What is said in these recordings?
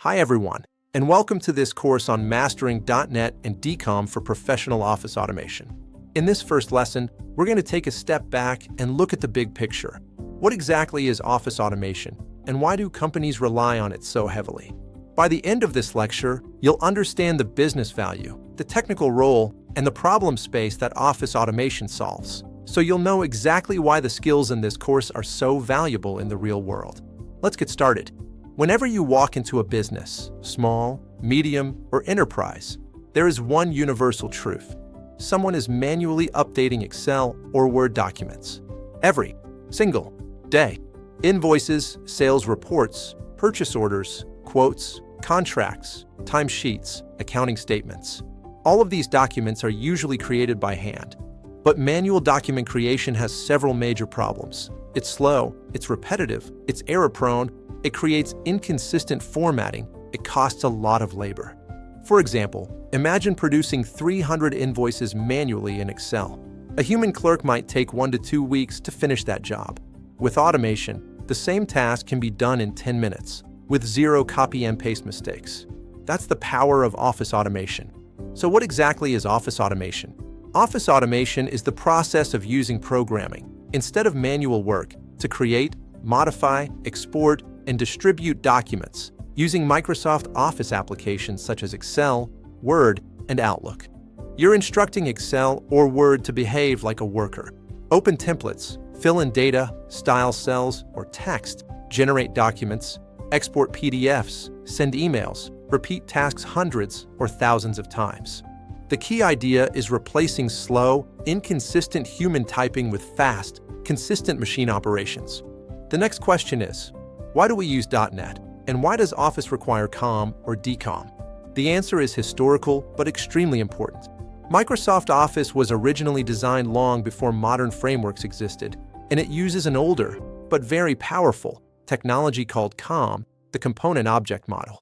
Hi everyone, and welcome to this course on mastering .NET and DCOM for professional office automation. In this first lesson, we're going to take a step back and look at the big picture. What exactly is office automation, and why do companies rely on it so heavily? By the end of this lecture, you'll understand the business value, the technical role, and the problem space that office automation solves. So you'll know exactly why the skills in this course are so valuable in the real world. Let's get started. Whenever you walk into a business, small, medium, or enterprise, there is one universal truth. Someone is manually updating Excel or Word documents. Every single day. Invoices, sales reports, purchase orders, quotes, contracts, timesheets, accounting statements. All of these documents are usually created by hand. But manual document creation has several major problems. It's slow, it's repetitive, it's error-prone, it creates inconsistent formatting, it costs a lot of labor. For example, imagine producing 300 invoices manually in Excel. A human clerk might take 1 to 2 weeks to finish that job. With automation, the same task can be done in 10 minutes, with zero copy and paste mistakes. That's the power of office automation. So what exactly is office automation? Office automation is the process of using programming, instead of manual work, to create, modify, export, and distribute documents using Microsoft Office applications such as Excel, Word, and Outlook. You're instructing Excel or Word to behave like a worker. Open templates, fill in data, style cells or text, generate documents, export PDFs, send emails, repeat tasks hundreds or thousands of times. The key idea is replacing slow, inconsistent human typing with fast, consistent machine operations. The next question is, why do we use .NET, and why does Office require COM or DCOM? The answer is historical, but extremely important. Microsoft Office was originally designed long before modern frameworks existed, and it uses an older, but very powerful, technology called COM, the Component Object Model.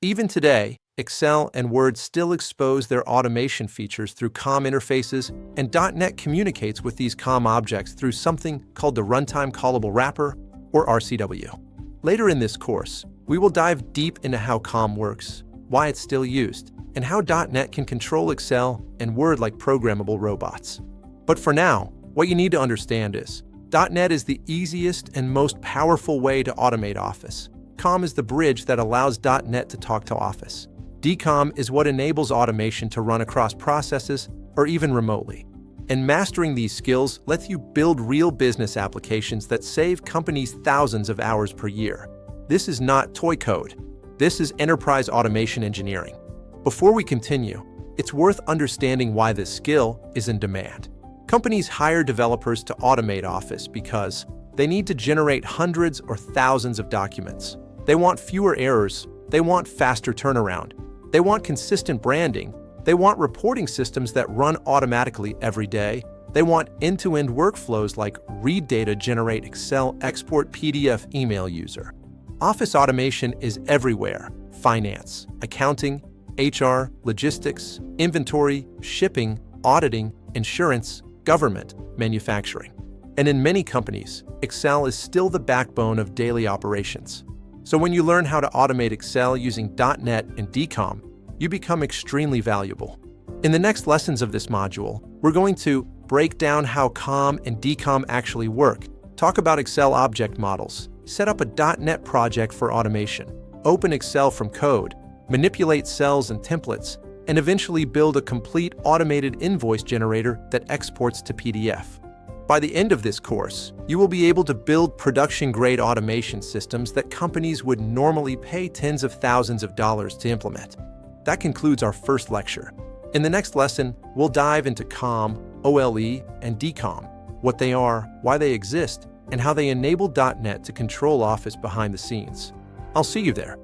Even today, Excel and Word still expose their automation features through COM interfaces, and .NET communicates with these COM objects through something called the Runtime Callable Wrapper, or RCW. Later in this course, we will dive deep into how COM works, why it's still used, and how .NET can control Excel and Word like programmable robots. But for now, what you need to understand is, .NET is the easiest and most powerful way to automate Office. COM is the bridge that allows .NET to talk to Office. DCOM is what enables automation to run across processes or even remotely. And mastering these skills lets you build real business applications that save companies thousands of hours per year. This is not toy code. This is enterprise automation engineering. Before we continue, it's worth understanding why this skill is in demand. Companies hire developers to automate Office because they need to generate hundreds or thousands of documents. They want fewer errors. They want faster turnaround. They want consistent branding. They want reporting systems that run automatically every day. They want end-to-end workflows like read data, generate Excel, export PDF, email user. Office automation is everywhere: finance, accounting, HR, logistics, inventory, shipping, auditing, insurance, government, manufacturing. And in many companies, Excel is still the backbone of daily operations. So when you learn how to automate Excel using .NET and DCOM, you become extremely valuable. In the next lessons of this module, we're going to break down how COM and DCOM actually work, talk about Excel object models, set up a .NET project for automation, open Excel from code, manipulate cells and templates, and eventually build a complete automated invoice generator that exports to PDF. By the end of this course, you will be able to build production-grade automation systems that companies would normally pay tens of thousands of dollars to implement. That concludes our first lecture. In the next lesson, we'll dive into COM, OLE, and DCOM, what they are, why they exist, and how they enable .NET to control Office behind the scenes. I'll see you there.